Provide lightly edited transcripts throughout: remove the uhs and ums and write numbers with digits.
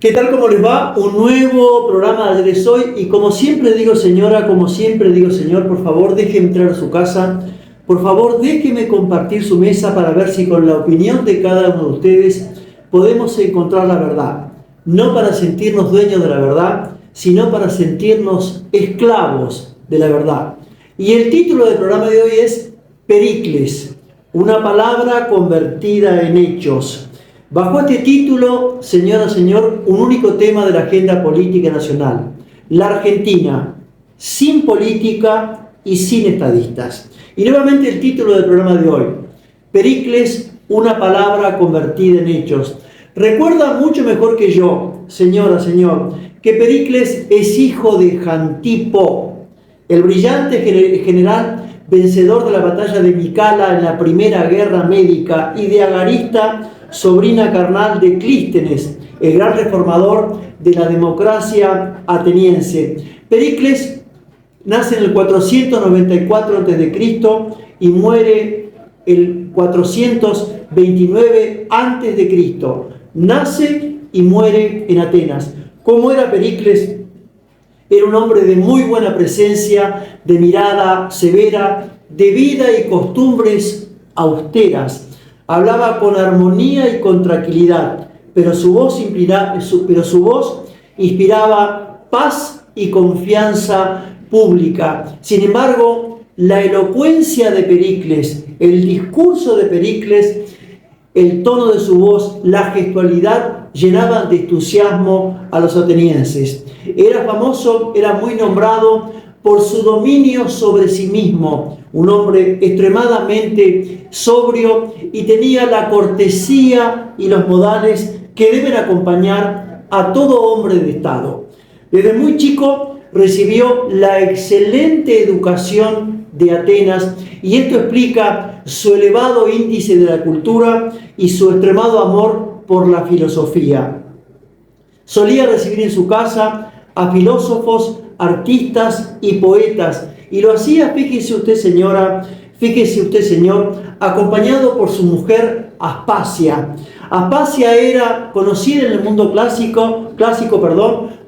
¿Qué tal? ¿Cómo les va? Un nuevo programa de Ayer es Hoy. Y como siempre digo, señora, como siempre digo, señor, por favor, déjeme entrar a su casa. Por favor, déjeme compartir su mesa para ver si con la opinión de cada uno de ustedes podemos encontrar la verdad. No para sentirnos dueños de la verdad, sino para sentirnos esclavos de la verdad. Y el título del programa de hoy es Pericles, una palabra convertida en hechos. Bajo este título, señora, señor, un único tema de la agenda política nacional: la Argentina sin política y sin estadistas. Y nuevamente el título del programa de hoy: Pericles, una palabra convertida en hechos. Recuerda mucho mejor que yo, señora, señor, que Pericles es hijo de Jantipo, el brillante general vencedor de la batalla de Micala en la Primera Guerra Médica, y de Agarista, sobrina carnal de Clístenes, el gran reformador de la democracia ateniense. Pericles nace en el 494 a.C. y muere el 429 a.C. Nace y muere en Atenas. ¿Cómo era Pericles? Era un hombre de muy buena presencia, de mirada severa, de vida y costumbres austeras. Hablaba con armonía y con tranquilidad, pero su voz inspiraba paz y confianza pública. Sin embargo, la elocuencia de Pericles, el discurso de Pericles, el tono de su voz, la gestualidad llenaban de entusiasmo a los atenienses. Era famoso, era muy nombrado por su dominio sobre sí mismo, un hombre extremadamente sobrio, y tenía la cortesía y los modales que deben acompañar a todo hombre de Estado. Desde muy chico recibió la excelente educación de Atenas, y esto explica su elevado índice de la cultura y su extremado amor por la filosofía. Solía recibir en su casa a filósofos, artistas y poetas, y lo hacía, fíjese usted, señora, fíjese usted, señor, acompañado por su mujer Aspasia. Aspasia era conocida en el mundo clásico,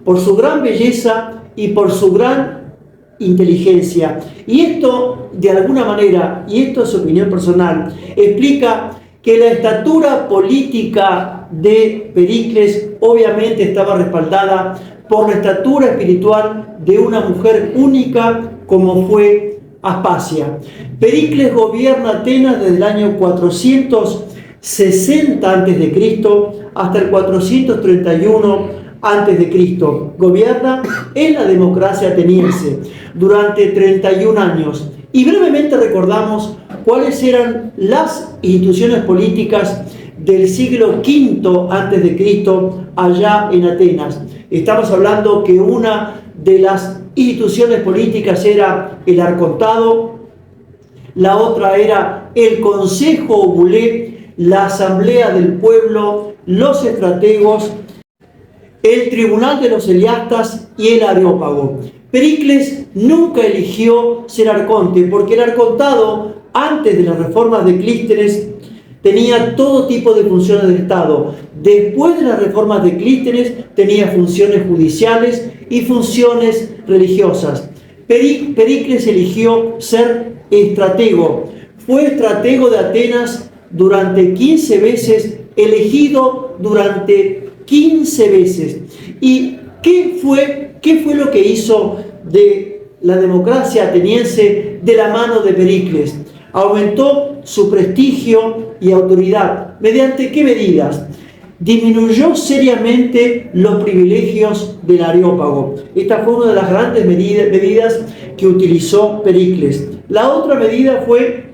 por su gran belleza y por su gran inteligencia. Y esto, de alguna manera, y esto es opinión personal, explica que la estatura política de Pericles obviamente estaba respaldada por la estatura espiritual de una mujer única como fue Aspasia. Pericles gobierna Atenas desde el año 460 a.C. hasta el 431 a.C. Gobierna en la democracia ateniense durante 31 años. Y brevemente recordamos cuáles eran las instituciones políticas del siglo V a.C. allá en Atenas. Estamos hablando que una de las instituciones políticas era el arcontado, la otra era el consejo obulé, la asamblea del pueblo, los estrategos, el tribunal de los eliastas y el areópago. Pericles nunca eligió ser arconte, porque el arcontado, antes de las reformas de Clístenes, tenía todo tipo de funciones del Estado. Después de las reformas de Clístenes, tenía funciones judiciales y funciones religiosas. Pericles eligió ser estratego. Fue estratego de Atenas durante 15 veces, elegido durante 15 veces. ¿Y qué fue lo que hizo de la democracia ateniense de la mano de Pericles? Aumentó su prestigio y autoridad. ¿Mediante qué medidas? Disminuyó seriamente los privilegios del areópago. Esta fue una de las grandes medidas que utilizó Pericles. La otra medida fue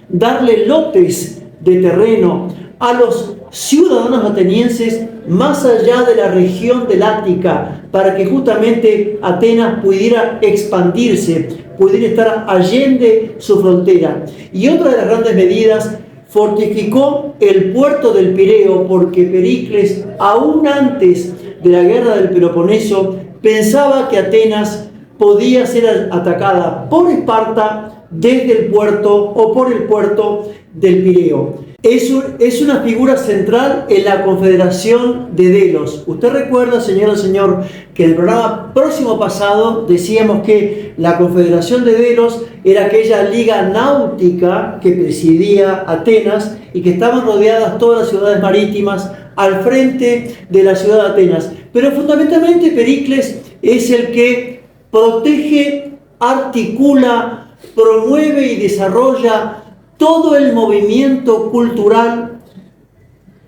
darle lotes de terreno a los ciudadanos atenienses más allá de la región del Ática, para que justamente Atenas pudiera expandirse, pudiera estar allende su frontera. Y otra de las grandes medidas, fortificó el puerto del Pireo, porque Pericles, aún antes de la guerra del Peloponeso, pensaba que Atenas podía ser atacada por Esparta desde el puerto o por el puerto del Pireo. Es una figura central en la Confederación de Delos. Usted recuerda, señora y señor, que en el programa próximo pasado decíamos que la Confederación de Delos era aquella liga náutica que presidía Atenas y que estaban rodeadas todas las ciudades marítimas al frente de la ciudad de Atenas. Pero fundamentalmente Pericles es el que protege, articula, promueve y desarrolla todo el movimiento cultural,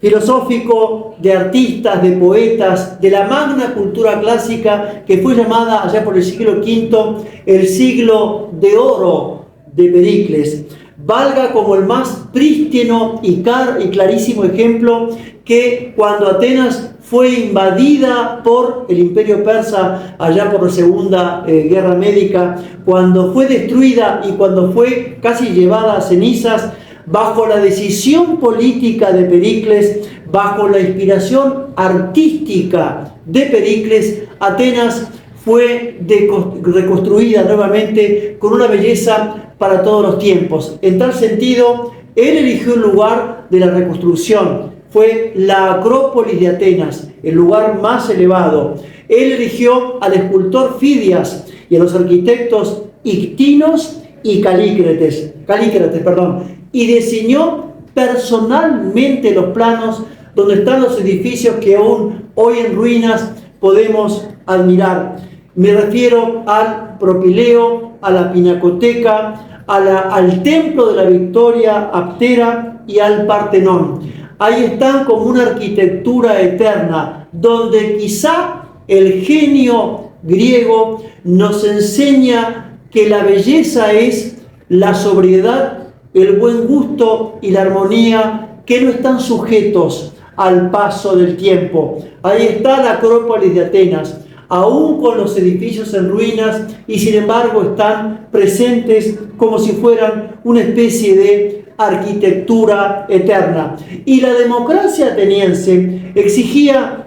filosófico, de artistas, de poetas, de la magna cultura clásica que fue llamada allá por el siglo V el siglo de oro de Pericles. Valga como el más prístino y clarísimo ejemplo que cuando Atenas fue invadida por el imperio persa allá por la Segunda Guerra Médica, cuando fue destruida y cuando fue casi llevada a cenizas, bajo la decisión política de Pericles, bajo la inspiración artística de Pericles, Atenas fue reconstruida nuevamente con una belleza para todos los tiempos. En tal sentido, él eligió el lugar de la reconstrucción. Fue la Acrópolis de Atenas, el lugar más elevado. Él eligió al escultor Fidias y a los arquitectos Ictinos y Calícrates, y diseñó personalmente los planos donde están los edificios que aún hoy en ruinas podemos admirar. Me refiero al Propileo, a la Pinacoteca, al Templo de la Victoria Aptera y al Partenón. Ahí están como una arquitectura eterna, donde quizá el genio griego nos enseña que la belleza es la sobriedad, el buen gusto y la armonía que no están sujetos al paso del tiempo. Ahí está la Acrópolis de Atenas, aún con los edificios en ruinas, y sin embargo están presentes como si fueran una especie de arquitectura eterna. Y la democracia ateniense exigía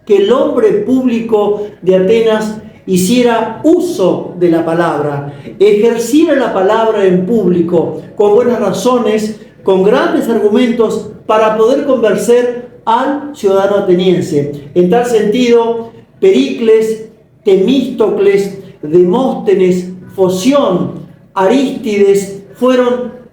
que el hombre público de Atenas hiciera uso de la palabra, ejerciera la palabra en público, con buenas razones, con grandes argumentos, para poder convencer al ciudadano ateniense. En tal sentido, Pericles, Temístocles, Demóstenes, Foción, Arístides,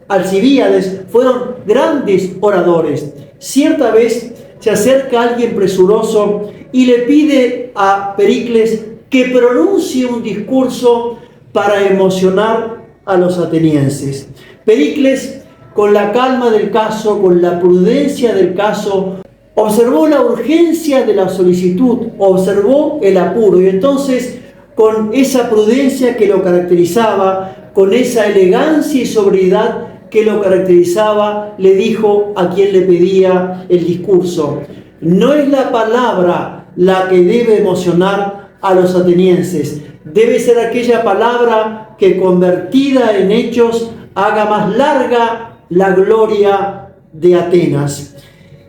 Alcibíades, fueron grandes oradores. Cierta vez se acerca alguien presuroso y le pide a Pericles que pronuncie un discurso para emocionar a los atenienses. Pericles, con la calma del caso, con la prudencia del caso, observó la urgencia de la solicitud, observó el apuro, y entonces, con esa prudencia que lo caracterizaba, con esa elegancia y sobriedad que lo caracterizaba, le dijo a quien le pedía el discurso: no es la palabra la que debe emocionar a los atenienses, debe ser aquella palabra que, convertida en hechos, haga más larga la gloria de Atenas.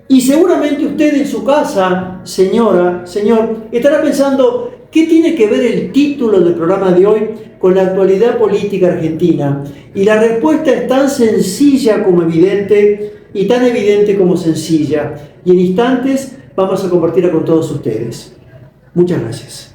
Y seguramente usted en su casa, señora, señor, estará pensando: ¿qué tiene que ver el título del programa de hoy con la actualidad política argentina? Y la respuesta es tan sencilla como evidente, y tan evidente como sencilla. Y en instantes vamos a compartirla con todos ustedes. Muchas gracias.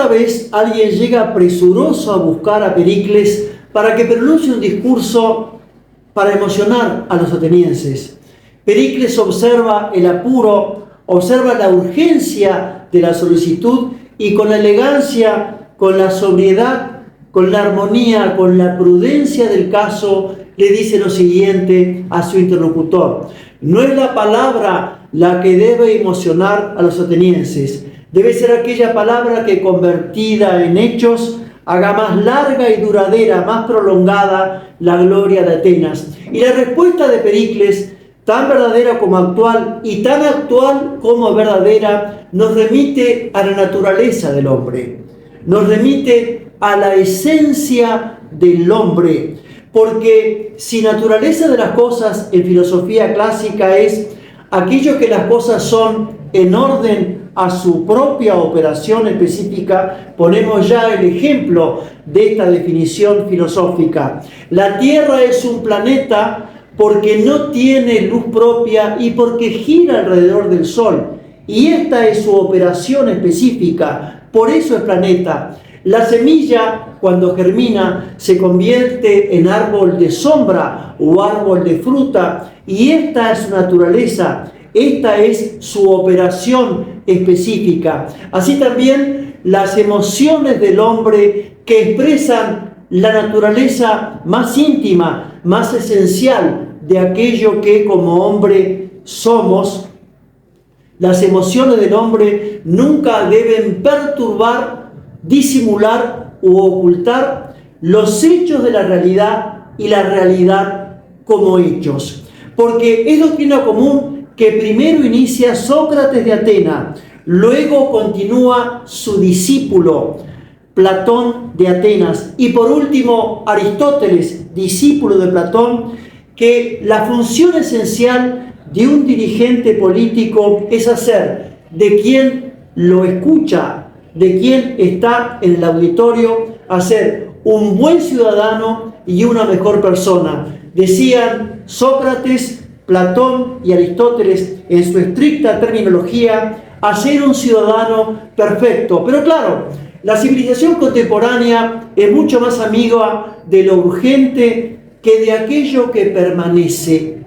Otra vez alguien llega presuroso a buscar a Pericles para que pronuncie un discurso para emocionar a los atenienses. Pericles observa el apuro, observa la urgencia de la solicitud y con la elegancia, con la sobriedad, con la armonía, con la prudencia del caso, le dice lo siguiente a su interlocutor: no es la palabra la que debe emocionar a los atenienses, debe ser aquella palabra que, convertida en hechos, haga más larga y duradera, más prolongada la gloria de Atenas. Y la respuesta de Pericles, tan verdadera como actual y tan actual como verdadera, nos remite a la naturaleza del hombre, nos remite a la esencia del hombre, porque si naturaleza de las cosas en filosofía clásica es aquello que las cosas son en orden a su propia operación específica, ponemos ya el ejemplo de esta definición filosófica. La Tierra es un planeta porque no tiene luz propia y porque gira alrededor del Sol. Y esta es su operación específica, por eso es planeta. La semilla, cuando germina, se convierte en árbol de sombra o árbol de fruta, y esta es su naturaleza, esta es su operación específica. Así también las emociones del hombre que expresan la naturaleza más íntima, más esencial de aquello que como hombre somos. Las emociones del hombre nunca deben perturbar, disimular u ocultar los hechos de la realidad y la realidad como hechos. Porque es doctrina común que primero inicia Sócrates de Atenas, luego continúa su discípulo Platón de Atenas y por último Aristóteles, discípulo de Platón, que la función esencial de un dirigente político es hacer de quien lo escucha, de quien está en el auditorio, hacer un buen ciudadano y una mejor persona. Decían Sócrates, Platón y Aristóteles en su estricta terminología, hacer un ciudadano perfecto. Pero claro, la civilización contemporánea es mucho más amiga de lo urgente que de aquello que permanece.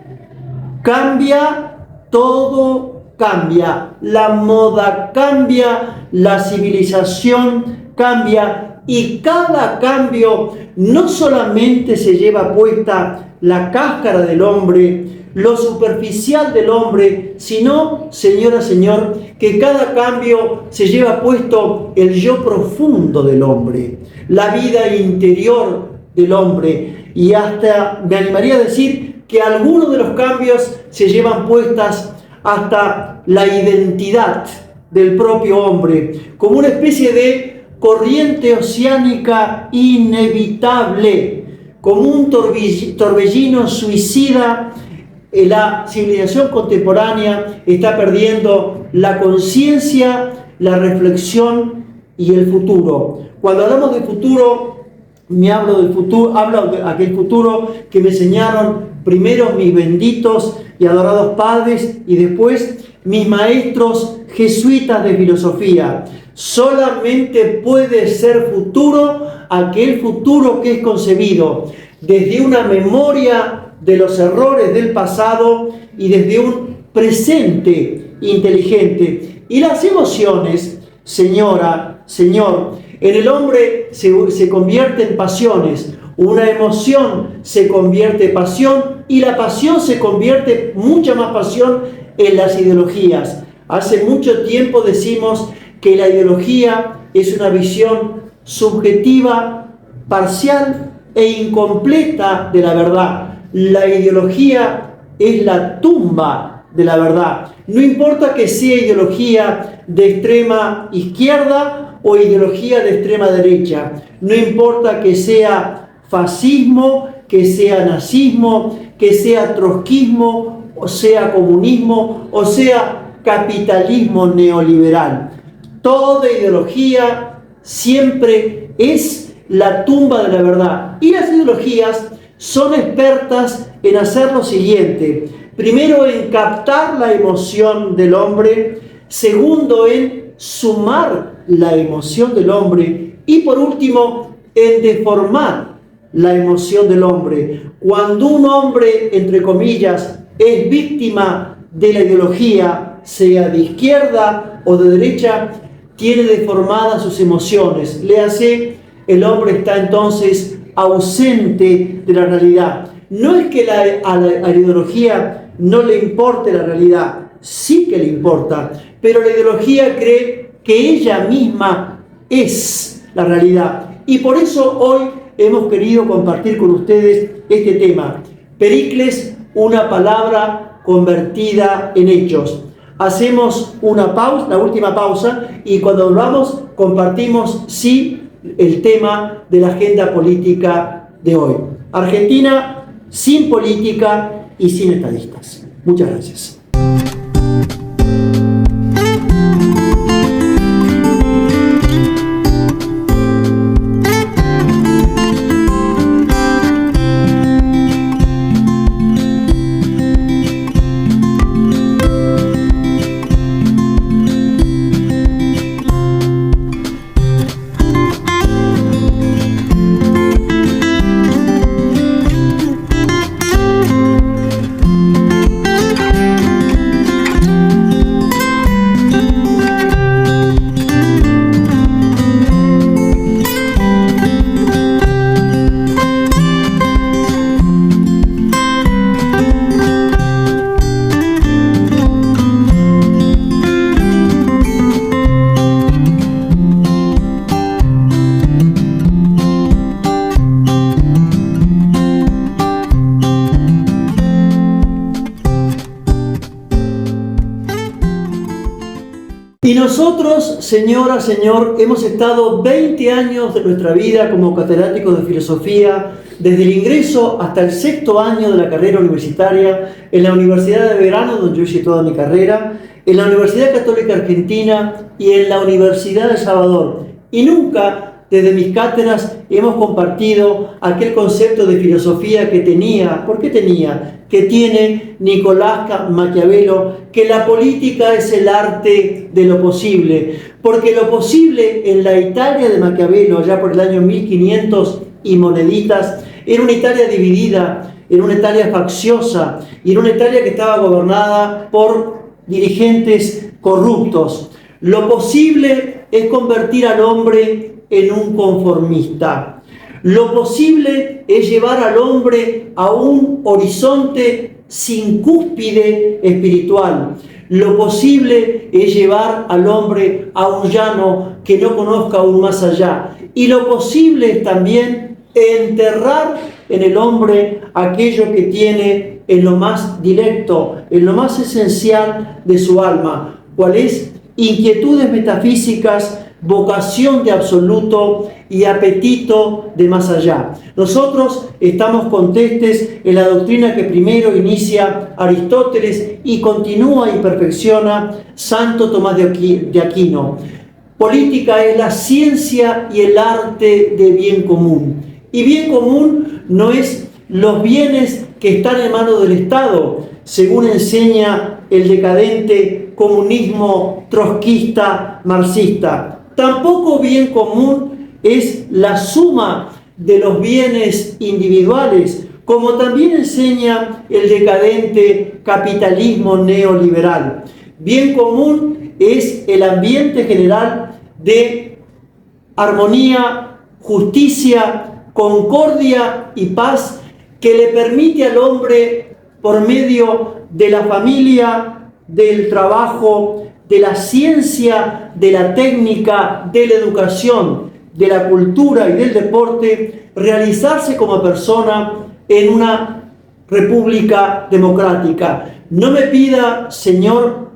Cambia, todo cambia. La moda cambia, la civilización cambia y cada cambio no solamente se lleva puesta la cáscara del hombre, lo superficial del hombre, sino, señora, señor, que cada cambio se lleva puesto el yo profundo del hombre, la vida interior del hombre, y hasta me animaría a decir que algunos de los cambios se llevan puestas hasta la identidad del propio hombre, como una especie de corriente oceánica inevitable, como un torbellino suicida. La civilización contemporánea está perdiendo la conciencia, la reflexión y el futuro. Cuando hablamos del futuro, hablo de aquel futuro que me enseñaron primero mis benditos y adorados padres y después mis maestros jesuitas de filosofía. Solamente puede ser futuro aquel futuro que es concebido desde una memoria de los errores del pasado y desde un presente inteligente. Y las emociones, señora, señor, en el hombre se convierte en pasiones. Una emoción se convierte en pasión y la pasión se convierte, mucha más pasión, en las ideologías. Hace mucho tiempo decimos que la ideología es una visión subjetiva, parcial e incompleta de la verdad. La ideología es la tumba de la verdad. No importa que sea ideología de extrema izquierda o ideología de extrema derecha. No importa que sea fascismo, que sea nazismo, que sea trotskismo, o sea comunismo, o sea capitalismo neoliberal. Toda ideología siempre es la tumba de la verdad. Y las ideologías son expertas en hacer lo siguiente: primero, en captar la emoción del hombre; segundo, en sumar la emoción del hombre y por último, en deformar la emoción del hombre. Cuando un hombre, entre comillas, es víctima de la ideología, sea de izquierda o de derecha, tiene deformadas sus emociones. Léase, el hombre está entonces ausente de la realidad. No es que a la ideología no le importe la realidad, sí que le importa, pero la ideología cree que ella misma es la realidad. Y por eso hoy hemos querido compartir con ustedes este tema. Pericles, una palabra convertida en hechos. Hacemos una pausa, la última pausa, y cuando volvamos compartimos el tema de la agenda política de hoy. Argentina sin política y sin estadistas. Muchas gracias. Y nosotros, señora, señor, hemos estado 20 años de nuestra vida como catedráticos de filosofía, desde el ingreso hasta el 6º año de la carrera universitaria, en la Universidad de Verano, donde yo hice toda mi carrera, en la Universidad Católica Argentina y en la Universidad de El Salvador. Y nunca, desde mis cátedras, hemos compartido aquel concepto de filosofía que tiene Nicolás Maquiavelo, que la política es el arte de lo posible. Porque lo posible en la Italia de Maquiavelo, allá por el año 1500 y moneditas, era una Italia dividida, era una Italia facciosa, y era una Italia que estaba gobernada por dirigentes corruptos. Lo posible es convertir al hombre en un conformista. Lo posible es llevar al hombre a un horizonte sin cúspide espiritual. Lo posible es llevar al hombre a un llano que no conozca aún más allá. Y lo posible es también enterrar en el hombre aquello que tiene en lo más directo, en lo más esencial de su alma, cuál es inquietudes metafísicas, vocación de absoluto y apetito de más allá. Nosotros estamos contestes en la doctrina que primero inicia Aristóteles y continúa y perfecciona Santo Tomás de Aquino. Política es la ciencia y el arte de bien común. Y bien común no es los bienes que están en manos del Estado, según enseña el decadente comunismo trotskista marxista. Tampoco bien común es la suma de los bienes individuales, como también enseña el decadente capitalismo neoliberal. Bien común es el ambiente general de armonía, justicia, concordia y paz que le permite al hombre, por medio de la familia, del trabajo, de la ciencia, de la técnica, de la educación, de la cultura y del deporte, realizarse como persona en una república democrática. No me pida, señor,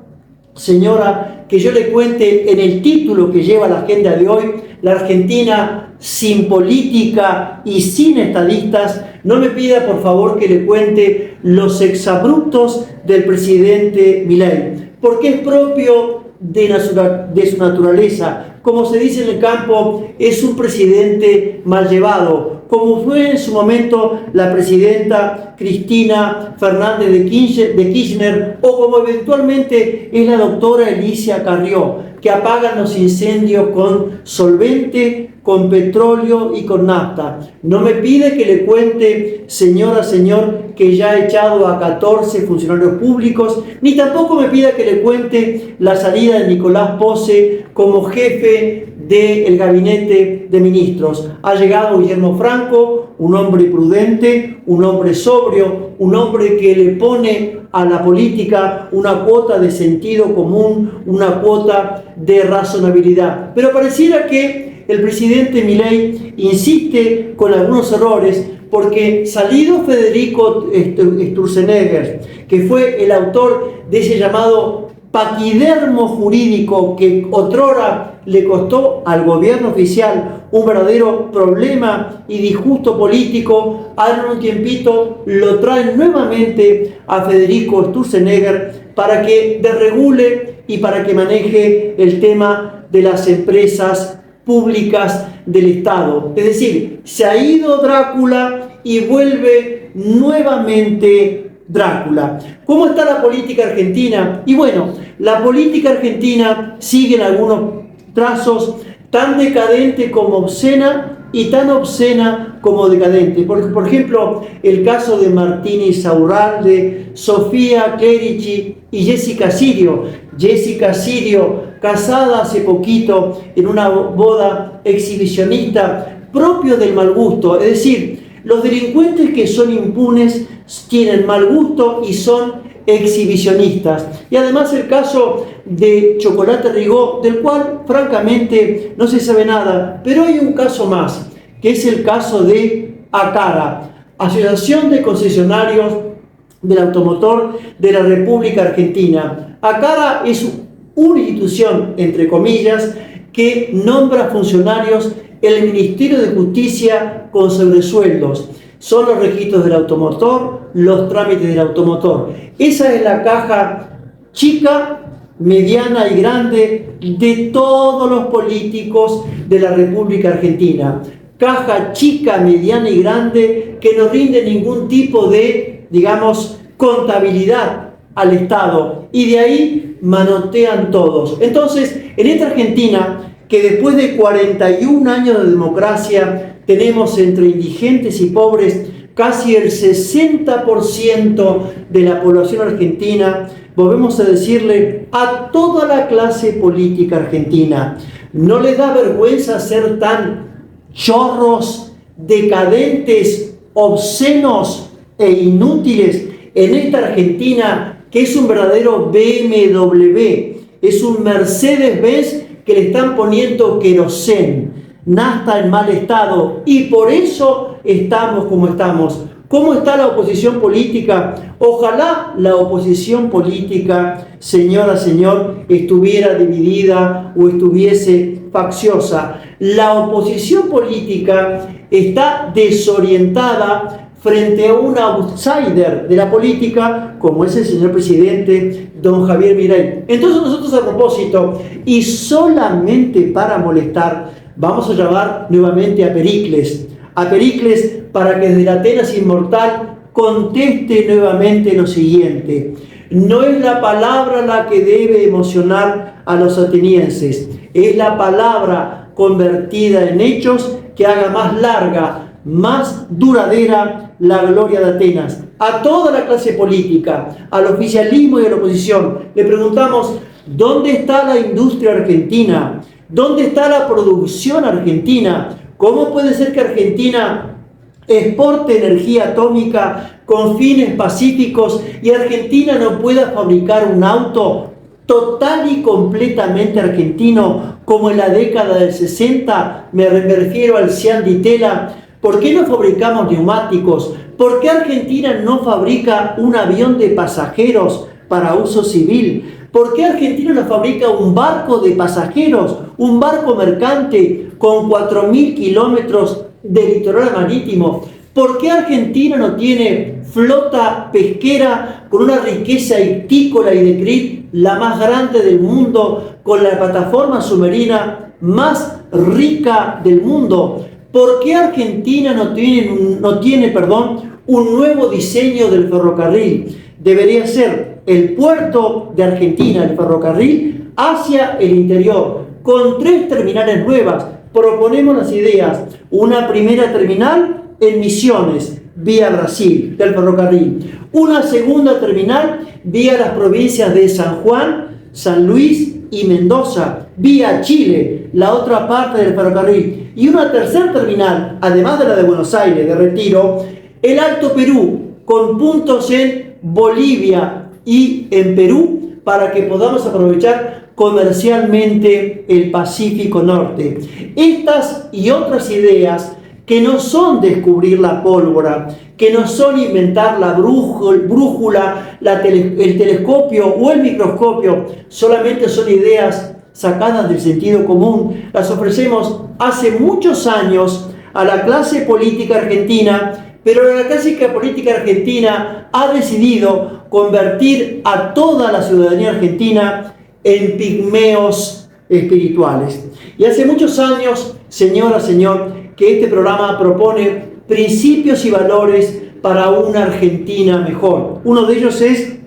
señora, que yo le cuente en el título que lleva la agenda de hoy, la Argentina sin política y sin estadistas. No me pida, por favor, que le cuente los exabruptos del presidente Milei, porque es propio de su naturaleza. Como se dice en el campo, es un presidente mal llevado, como fue en su momento la presidenta Cristina Fernández de Kirchner, o como eventualmente es la doctora Alicia Carrió, que apagan los incendios con solvente, con petróleo y con nafta. No me pide que le cuente, señora, señor, que ya ha echado a 14 funcionarios públicos, ni tampoco me pida que le cuente la salida de Nicolás Pose como jefe del gabinete de ministros. Ha llegado Guillermo Franco, un hombre prudente, un hombre sobrio, un hombre que le pone a la política una cuota de sentido común, una cuota de razonabilidad. Pero pareciera que el presidente Milei insiste con algunos errores, porque salido Federico Sturzenegger, que fue el autor de ese llamado paquidermo jurídico que otrora le costó al gobierno oficial un verdadero problema y disgusto político, ahora en un tiempito lo traen nuevamente a Federico Sturzenegger para que desregule y para que maneje el tema de las empresas públicas del Estado. Es decir, se ha ido Drácula y vuelve nuevamente Drácula. ¿Cómo está la política argentina? Y bueno, la política argentina sigue en algunos trazos tan decadente como obscena y tan obscena como decadente. Por ejemplo, el caso de Martín Insaurralde, Sofía Clerici y Jessica Sirio. Jessica Sirio, casada hace poquito en una boda exhibicionista, propio del mal gusto. Es decir, los delincuentes que son impunes tienen mal gusto y son exhibicionistas. Y además el caso de Chocolate Rigó, del cual francamente no se sabe nada, pero hay un caso más, que es el caso de ACARA, Asociación de Concesionarios del Automotor de la República Argentina. ACARA es una institución, entre comillas, que nombra funcionarios en el Ministerio de Justicia con sobresueldos. Son los registros del automotor, los trámites del automotor. Esa es la caja chica, mediana y grande de todos los políticos de la República Argentina. Caja chica, mediana y grande que no rinde ningún tipo de, digamos, contabilidad al Estado. Y de ahí manotean todos. Entonces, en esta Argentina, que después de 41 años de democracia, tenemos entre indigentes y pobres casi el 60% de la población argentina, volvemos a decirle a toda la clase política argentina, ¿no les da vergüenza ser tan chorros, decadentes, obscenos e inútiles en esta Argentina que es un verdadero BMW, es un Mercedes-Benz que le están poniendo querosén, nafta en mal estado, y por eso estamos como estamos? ¿Cómo está la oposición política? Ojalá la oposición política, señora, señor, estuviera dividida o estuviese facciosa. La oposición política está desorientada frente a un outsider de la política, como es el señor presidente, don Javier Milei. Entonces nosotros, a propósito, y solamente para molestar, vamos a llamar nuevamente a Pericles para que desde la Atenas inmortal conteste nuevamente lo siguiente. No es la palabra la que debe emocionar a los atenienses, es la palabra convertida en hechos que haga más larga, más duradera la gloria de Atenas. A toda la clase política, al oficialismo y a la oposición, le preguntamos: ¿dónde está la industria argentina? ¿Dónde está la producción argentina? ¿Cómo puede ser que Argentina exporte energía atómica con fines pacíficos y Argentina no pueda fabricar un auto total y completamente argentino como en la década del 60? Me refiero al Cian di Tela. ¿Por qué no fabricamos neumáticos? ¿Por qué Argentina no fabrica un avión de pasajeros para uso civil? ¿Por qué Argentina no fabrica un barco de pasajeros, un barco mercante con 4.000 kilómetros de litoral marítimo? ¿Por qué Argentina no tiene flota pesquera con una riqueza ictícola y de krill la más grande del mundo, con la plataforma submarina más rica del mundo? ¿Por qué Argentina no tiene un nuevo diseño del ferrocarril? Debería ser el puerto de Argentina, el ferrocarril, hacia el interior, con 3 terminales nuevas. Proponemos las ideas. Una primera terminal en Misiones, vía Brasil, del ferrocarril. Una segunda terminal vía las provincias de San Juan, San Luis y Mendoza, vía Chile, la otra parte del ferrocarril. Y una tercera terminal, además de la de Buenos Aires, de Retiro, el Alto Perú, con puntos en Bolivia y en Perú, para que podamos aprovechar comercialmente el Pacífico Norte. Estas y otras ideas que no son descubrir la pólvora, que no son inventar la brújula, el telescopio o el microscopio, solamente son ideas sacadas del sentido común. Las ofrecemos hace muchos años a la clase política argentina, pero la clase política argentina ha decidido convertir a toda la ciudadanía argentina en pigmeos espirituales. Y hace muchos años, señora, señor, que este programa propone principios y valores para una Argentina mejor. Uno de ellos es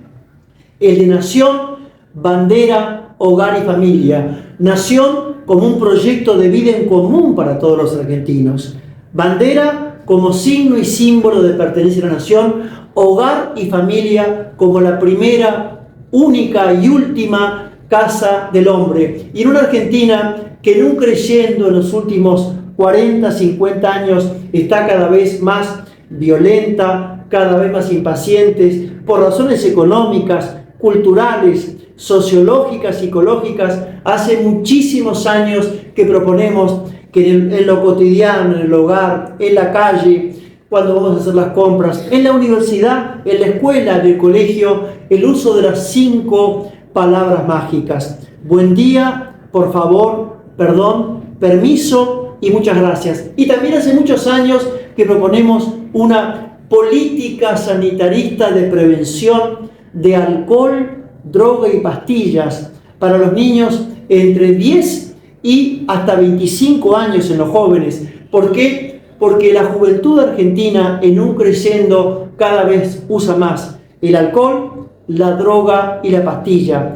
el de nación, bandera, hogar y familia. Nación como un proyecto de vida en común para todos los argentinos. Bandera como signo y símbolo de pertenencia a la nación. Hogar y familia como la primera, única y última casa del hombre. Y en una Argentina que, no creyendo en los últimos 40, 50 años, está cada vez más violenta, cada vez más impacientes, por razones económicas, culturales, sociológicas, psicológicas. Hace muchísimos años que proponemos que en lo cotidiano, en el hogar, en la calle, cuando vamos a hacer las compras, en la universidad, en la escuela, en el colegio, el uso de las 5 palabras mágicas: buen día, por favor, perdón, permiso y muchas gracias. Y también hace muchos años que proponemos una política sanitarista de prevención de alcohol, droga y pastillas para los niños entre 10 y hasta 25 años en los jóvenes. ¿Por qué? Porque la juventud argentina, en un creciendo, cada vez usa más el alcohol, la droga y la pastilla.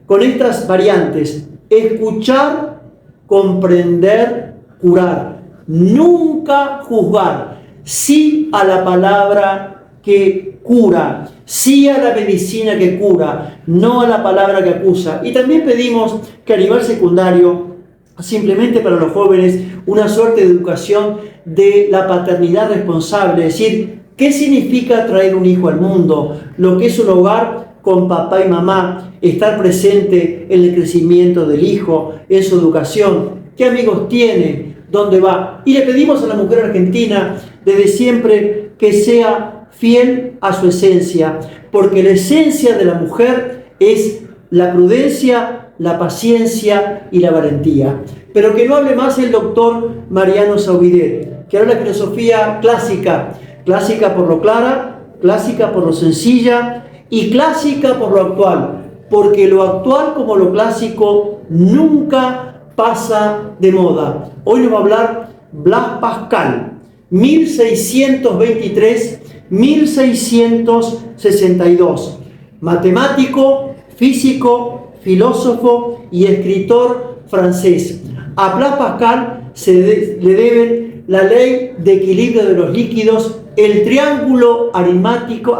Con estas variantes: escuchar, comprender, curar. Nunca juzgar. Sí a la palabra que cura. Sí a la medicina que cura. No a la palabra que acusa. Y también pedimos que a nivel secundario, simplemente para los jóvenes, una suerte de educación de la paternidad responsable. Es decir, ¿qué significa traer un hijo al mundo? Lo que es un hogar con papá y mamá. Estar presente en el crecimiento del hijo, en su educación. ¿Qué amigos tiene? ¿Dónde va? Y le pedimos a la mujer argentina desde siempre que sea fiel a su esencia, porque la esencia de la mujer es la prudencia, la paciencia y la valentía. Pero que no hable más el doctor Mariano Sauvidet, que habla de filosofía clásica, clásica por lo clara, clásica por lo sencilla y clásica por lo actual, porque lo actual como lo clásico nunca pasa de moda. Hoy nos va a hablar Blas Pascal, 1623-1662, matemático, físico, filósofo y escritor francés. A Blas Pascal le deben la ley de equilibrio de los líquidos, el triángulo aritmético,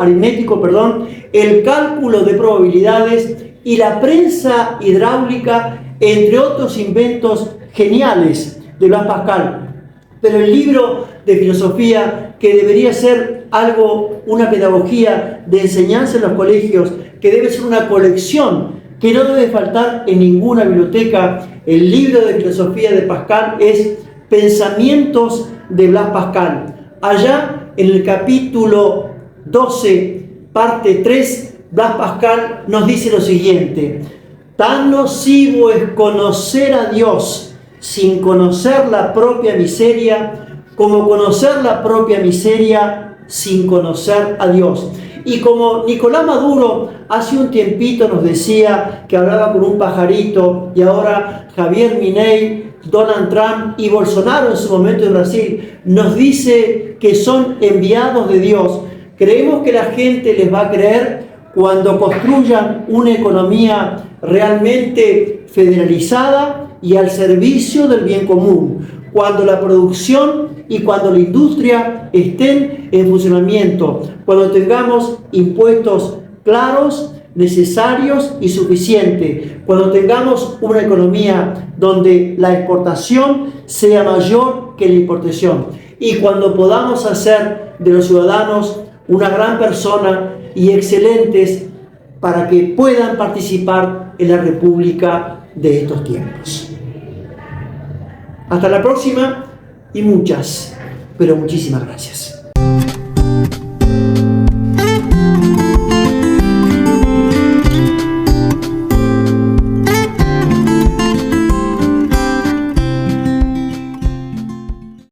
el cálculo de probabilidades y la prensa hidráulica, entre otros inventos geniales de Blas Pascal. Pero el libro de filosofía, que debería ser una pedagogía de enseñanza en los colegios, que debe ser una colección, que no debe faltar en ninguna biblioteca, el libro de filosofía de Pascal es Pensamientos de Blas Pascal. Allá en el capítulo 12, parte 3, Blas Pascal nos dice lo siguiente: tan nocivo es conocer a Dios sin conocer la propia miseria, como conocer la propia miseria sin conocer a Dios. Y como Nicolás Maduro hace un tiempito nos decía que hablaba con un pajarito, y ahora Javier Milei Donald Trump y Bolsonaro en su momento en Brasil, nos dice que son enviados de Dios, creemos que la gente les va a creer cuando construyan una economía realmente federalizada y al servicio del bien común, cuando la producción y cuando la industria estén en funcionamiento, cuando tengamos impuestos claros, necesarios y suficientes, cuando tengamos una economía donde la exportación sea mayor que la importación y cuando podamos hacer de los ciudadanos una gran persona y excelentes para que puedan participar en la república de estos tiempos. Hasta la próxima y muchas, pero muchísimas gracias.